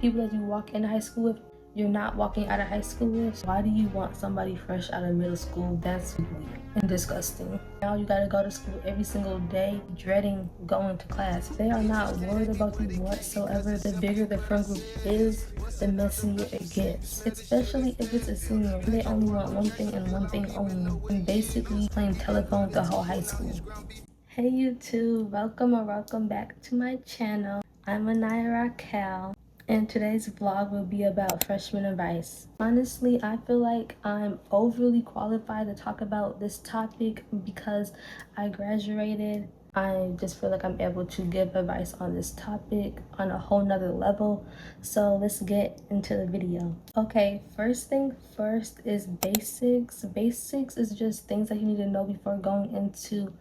people that you walk in high school with, you're not walking out of high school with. Why do you want somebody fresh out of middle school? That's weird and disgusting. Now you gotta go to school every single day, dreading going to class. They are not worried about you whatsoever. The bigger the friend group is, the messier it gets, especially if it's a senior. They only want one thing and one thing only, and basically playing telephone the whole high school. Hey YouTube, welcome back to my channel. I'm Anaya Raquel, and today's vlog will be about freshman advice. Honestly, I feel like I'm overly qualified to talk about this topic because I graduated. I just feel like I'm able to give advice on this topic on a whole nother level. So let's get into the video. Okay, first thing first is basics. Basics is just things that you need to know before going into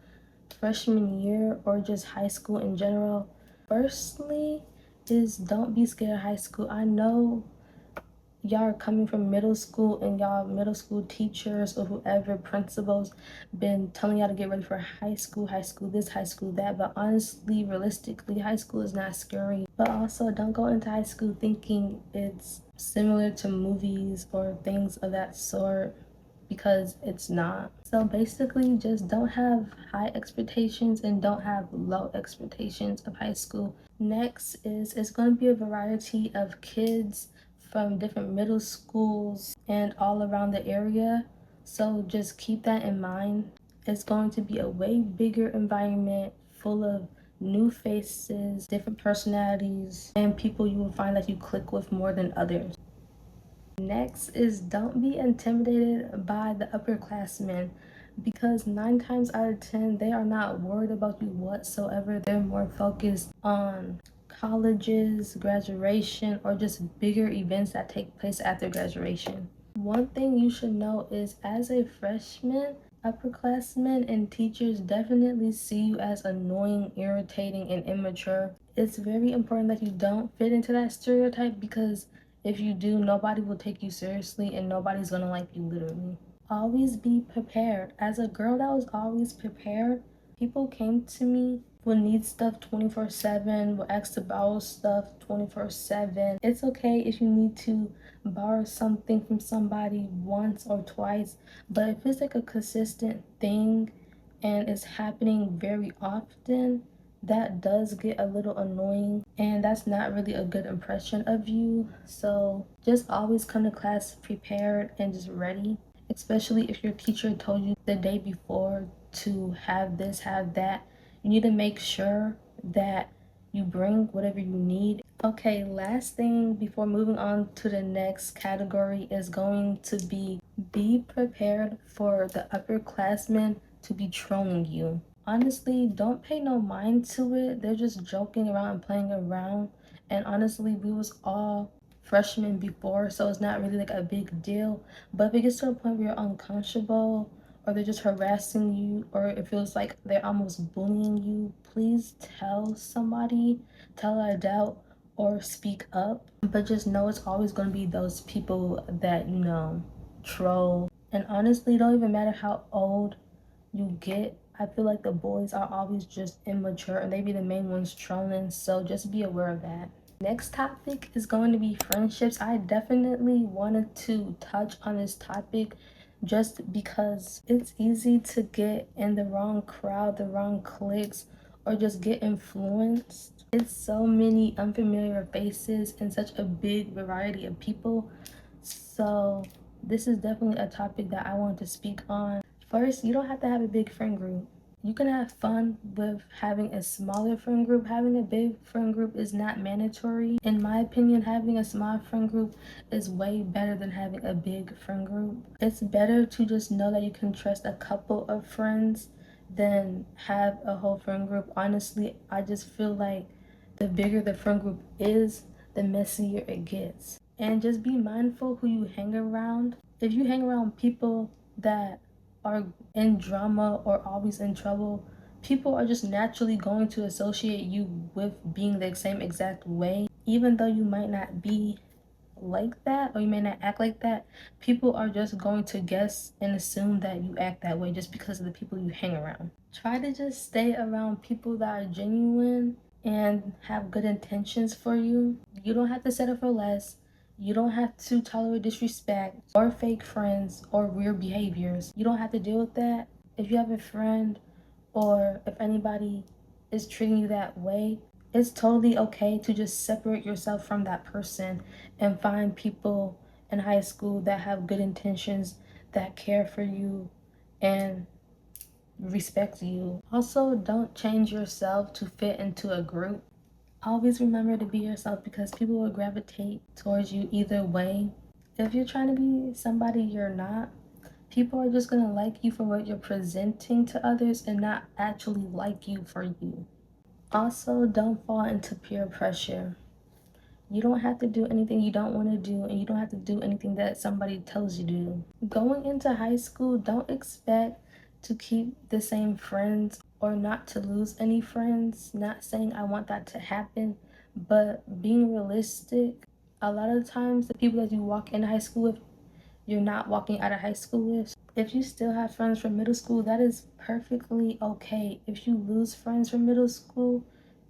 freshman year or just high school in general. Firstly is don't be scared of high school. I know y'all are coming from middle school and y'all middle school teachers or whoever principals been telling y'all to get ready for high school this, high school that, but honestly, realistically, high school is not scary. But also don't go into high school thinking it's similar to movies or things of that sort, because it's not. So basically, just don't have high expectations and don't have low expectations of high school. Next is it's going to be a variety of kids from different middle schools and all around the area. So just keep that in mind. It's going to be a way bigger environment full of new faces, different personalities, and people you will find that you click with more than others. Next is don't be intimidated by the upperclassmen, because 9 times out of 10 they are not worried about you whatsoever. They're more focused on colleges, graduation, or just bigger events that take place after graduation. One thing you should know is as a freshman, upperclassmen and teachers definitely see you as annoying, irritating, and immature. It's very important that you don't fit into that stereotype, because if you do, nobody will take you seriously and nobody's gonna like you, literally. Always be prepared. As a girl that was always prepared, people came to me will need stuff 24/7, will ask to borrow stuff 24/7. It's okay if you need to borrow something from somebody once or twice, but if it's like a consistent thing and it's happening very often, that does get a little annoying, and that's not really a good impression of you. So just always come to class prepared and just ready, especially if your teacher told you the day before to have this, have that. You need to make sure that you bring whatever you need. Okay, last thing before moving on to the next category is going to be prepared for the upperclassmen to be trolling you. Honestly, don't pay no mind to it. They're just joking around and playing around. And honestly, we was all freshmen before, so it's not really like a big deal. But if it gets to a point where you're uncomfortable, or they're just harassing you, or it feels like they're almost bullying you, please tell somebody, tell an adult, or speak up. But just know it's always going to be those people that, you know, troll. And honestly, it don't even matter how old you get. I feel like the boys are always just immature and they be the main ones trolling, so just be aware of that. Next topic is going to be friendships. I definitely wanted to touch on this topic just because it's easy to get in the wrong crowd, the wrong cliques, or just get influenced. It's so many unfamiliar faces and such a big variety of people. So this is definitely a topic that I want to speak on. First, you don't have to have a big friend group. You can have fun with having a smaller friend group. Having a big friend group is not mandatory. In my opinion, having a small friend group is way better than having a big friend group. It's better to just know that you can trust a couple of friends than have a whole friend group. Honestly, I just feel like the bigger the friend group is, the messier it gets. And just be mindful who you hang around. If you hang around people that are in drama or always in trouble, people are just naturally going to associate you with being the same exact way. Even though you might not be like that or you may not act like that, people are just going to guess and assume that you act that way just because of the people you hang around. Try to just stay around people that are genuine and have good intentions for you, you don't have to settle for less. You don't have to tolerate disrespect or fake friends or weird behaviors. You don't have to deal with that. If you have a friend or if anybody is treating you that way, it's totally okay to just separate yourself from that person and find people in high school that have good intentions, that care for you, and respect you. Also, don't change yourself to fit into a group. Always remember to be yourself because people will gravitate towards you either way. If you're trying to be somebody you're not, people are just gonna like you for what you're presenting to others and not actually like you for you. Also, don't fall into peer pressure. You don't have to do anything you don't want to do, and you don't have to do anything that somebody tells you to do. Going into high school, don't expect to keep the same friends or not to lose any friends. Not saying I want that to happen, but being realistic, a lot of times the people that you walk in high school with, you're not walking out of high school with. If you still have friends from middle school, that is perfectly okay. If you lose friends from middle school,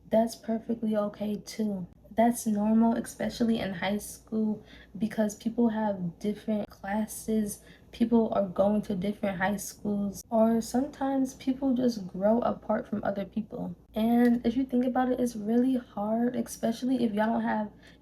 that's perfectly okay too. That's normal, especially in high school, because people have different classes, people are going to different high schools, or sometimes people just grow apart from other people. And if you think about it, it's really hard, especially if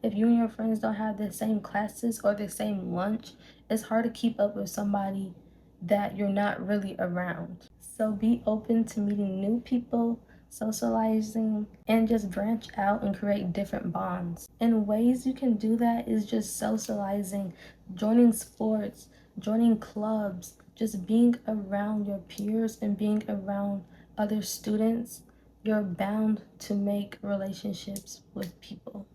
if you and your friends don't have the same classes or the same lunch. It's hard to keep up with somebody that you're not really around. So be open to meeting new people, socializing, and just branch out and create different bonds. And ways you can do that is just socializing, joining sports, joining clubs, just being around your peers and being around other students. You're bound to make relationships with people.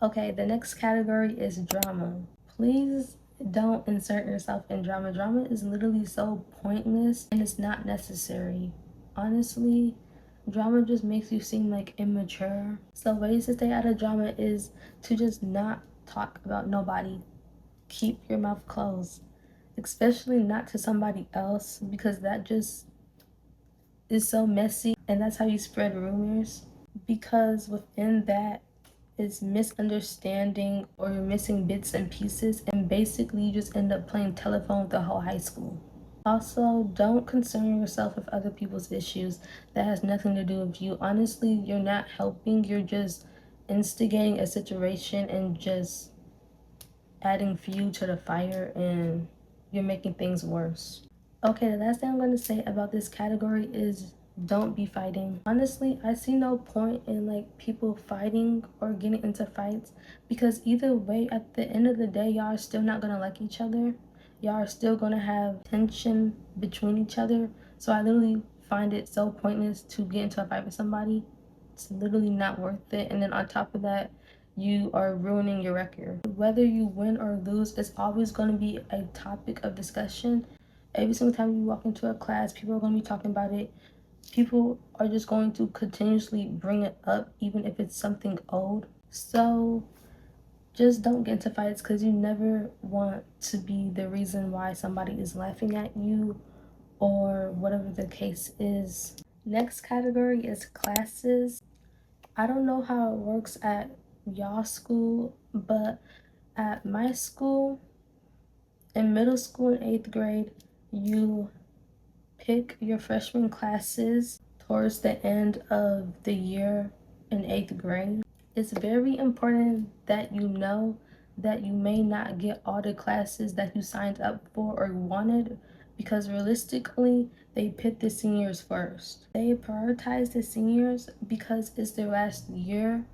Okay, the next category is drama. Please don't insert yourself in drama. Drama is literally so pointless and it's not necessary. Honestly, drama just makes you seem like immature. So ways to stay out of drama is to just not talk about nobody. Keep your mouth closed. Especially not to somebody else because that just is so messy and that's how you spread rumors. Because within that is misunderstanding or you're missing bits and pieces, and basically you just end up playing telephone with the whole high school. Also, don't concern yourself with other people's issues. That has nothing to do with you. Honestly, you're not helping, you're just instigating a situation and just adding fuel to the fire, and you're making things worse. Okay, the last thing I'm going to say about this category is don't be fighting. Honestly, I see no point in like people fighting or getting into fights because either way, at the end of the day, y'all are still not going to like each other. Y'all are still going to have tension between each other. So I literally find it so pointless to get into a fight with somebody. It's literally not worth it. And then on top of that, you are ruining your record. Whether you win or lose, it's always going to be a topic of discussion. Every single time you walk into a class, people are going to be talking about it. People are just going to continuously bring it up, even if it's something old. So just don't get into fights because you never want to be the reason why somebody is laughing at you or whatever the case is. Next category is classes. I don't know how it works at y'all school, but at my school, in middle school and 8th grade, you pick your freshman classes towards the end of the year in 8th grade. It's very important that you know that you may not get all the classes that you signed up for or wanted because realistically, they pick the seniors first. They prioritize the seniors because it's their last year,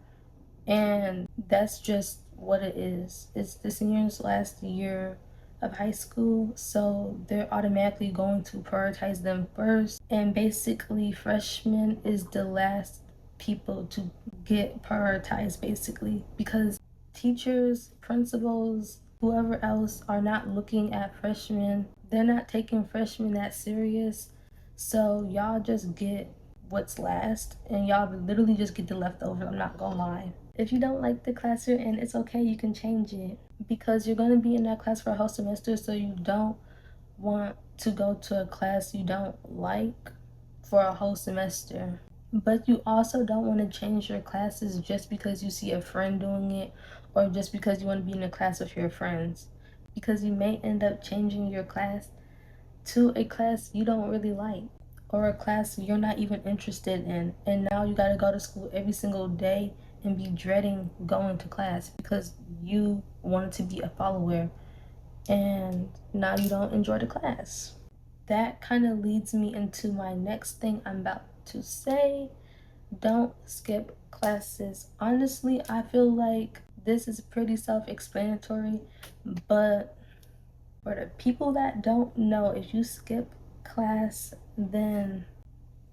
and that's just what it is. It's the seniors' last year of high school, so they're automatically going to prioritize them first. And basically, freshmen is the last people to get prioritized, basically, because teachers, principals, whoever else are not looking at freshmen. They're not taking freshmen that serious. So y'all just get what's last, and y'all literally just get the leftovers. I'm not gonna lie. If you don't like the class you're in, it's okay, you can change it because you're going to be in that class for a whole semester, so you don't want to go to a class you don't like for a whole semester. But you also don't want to change your classes just because you see a friend doing it or just because you want to be in a class with your friends. Because you may end up changing your class to a class you don't really like or a class you're not even interested in. And now you got to go to school every single day and be dreading going to class because you wanted to be a follower and now you don't enjoy the class. That kind of leads me into my next thing I'm about to say. Don't skip classes. Honestly, I feel like this is pretty self-explanatory, but for the people that don't know, if you skip class, then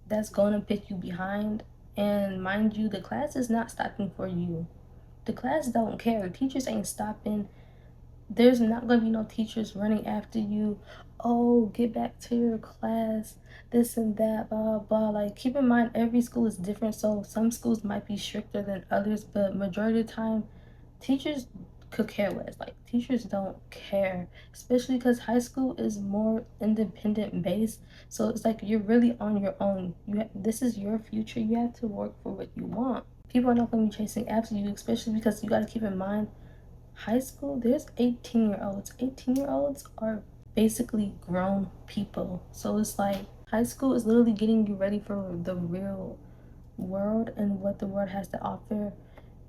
that's going to put you behind. And mind you, the class is not stopping for you. The class don't care. The teachers ain't stopping. There's not going to be no teachers running after you. Oh, get back to your class, this and that, blah, blah. Like, keep in mind, every school is different. So some schools might be stricter than others, but majority of the time, teachers could care less. Like, teachers don't care, especially because high school is more independent based. So it's like you're really on your own. This is your future. You have to work for what you want. People are not going to be chasing after you, especially because you got to keep in mind high school, there's 18-year-olds. 18-year-olds are basically grown people. So it's like high school is literally getting you ready for the real world and what the world has to offer.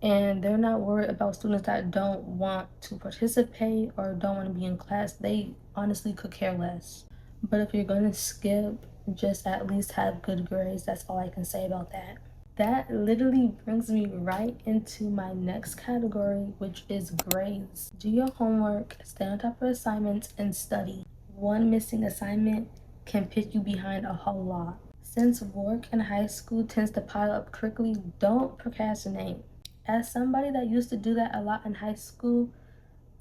And they're not worried about students that don't want to participate or don't want to be in class. They honestly could care less. But if you're going to skip, just at least have good grades. That's all I can say about that. That literally brings me right into my next category, which is grades. Do your homework, stay on top of assignments, and study. One missing assignment can put you behind a whole lot. Since work in high school tends to pile up quickly, don't procrastinate. As somebody that used to do that a lot in high school,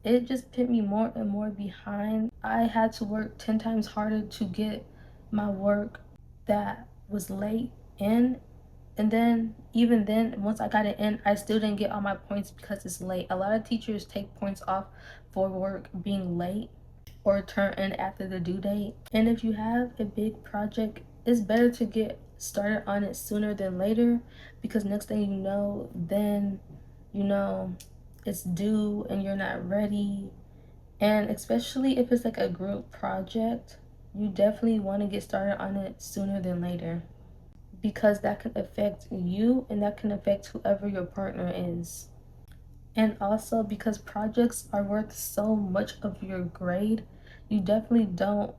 it just put me more and more behind. I had to work 10 times harder to get my work that was late in, and then, even then, once I got it in, I still didn't get all my points because it's late. A lot of teachers take points off for work being late or turn in after the due date. And if you have a big project, it's better to get started on it sooner than later, because next thing you know, then you know it's due and you're not ready. And especially if it's like a group project, you definitely want to get started on it sooner than later, because that can affect you and that can affect whoever your partner is. And also, because projects are worth so much of your grade, you definitely don't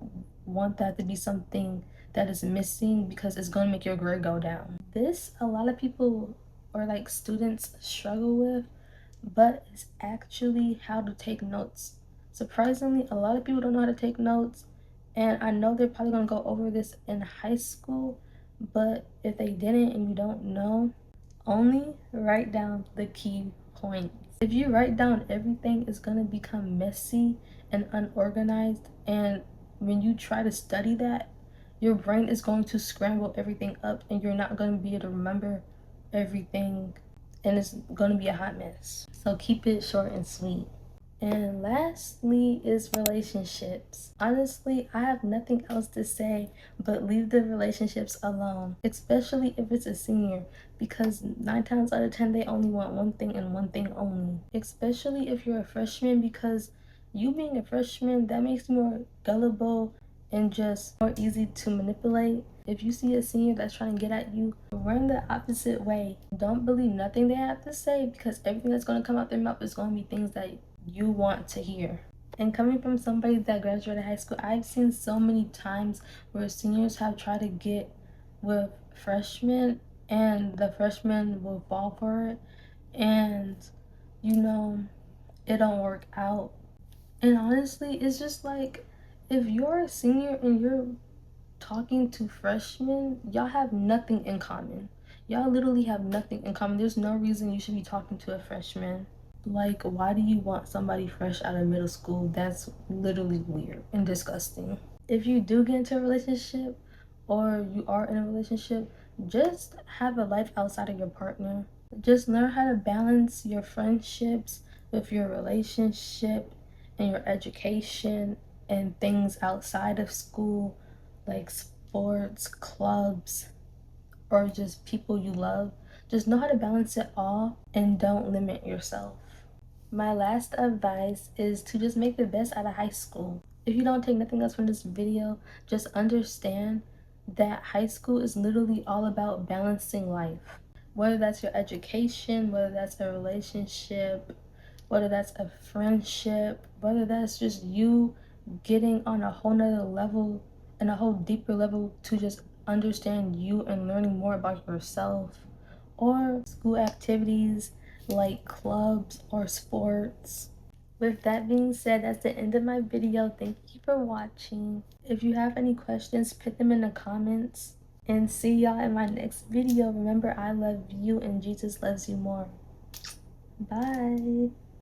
want that to be something that is missing, because it's going to make your grade go down. This, a lot of people or like students struggle with, but it's actually how to take notes. Surprisingly, a lot of people don't know how to take notes, and I know they're probably going to go over this in high school, but if they didn't and you don't know, only write down the key points. If you write down everything, it's going to become messy and unorganized, and when you try to study that, your brain is going to scramble everything up and you're not going to be able to remember everything, and it's going to be a hot mess. So keep it short and sweet. And lastly is relationships. Honestly, I have nothing else to say but leave the relationships alone, especially if it's a senior, because 9 times out of 10 they only want one thing and one thing only. Especially if you're a freshman, because you being a freshman, that makes you more gullible and just more easy to manipulate. If you see a senior that's trying to get at you, run the opposite way. Don't believe nothing they have to say, because everything that's going to come out their mouth is going to be things that you want to hear. And coming from somebody that graduated high school, I've seen so many times where seniors have tried to get with freshmen and the freshmen will fall for it, and you know, it don't work out. And honestly, it's just like, if you're a senior and you're talking to freshmen, y'all have nothing in common. Y'all literally have nothing in common. There's no reason you should be talking to a freshman. Like, why do you want somebody fresh out of middle school? That's literally weird and disgusting. If you do get into a relationship or you are in a relationship, just have a life outside of your partner. Just learn how to balance your friendships with your relationship and your education and things outside of school, like sports, clubs, or just people you love. Just know how to balance it all and don't limit yourself. My last advice is to just make the best out of high school. If you don't take nothing else from this video, just understand that high school is literally all about balancing life. Whether that's your education, whether that's a relationship, whether that's a friendship, whether that's just you getting on a whole nother level and a whole deeper level to just understand you and learning more about yourself, or school activities like clubs or sports. With that being said, that's the end of my video. Thank you for watching. If you have any questions, put them in the comments. And see y'all in my next video. Remember, I love you and Jesus loves you more. Bye.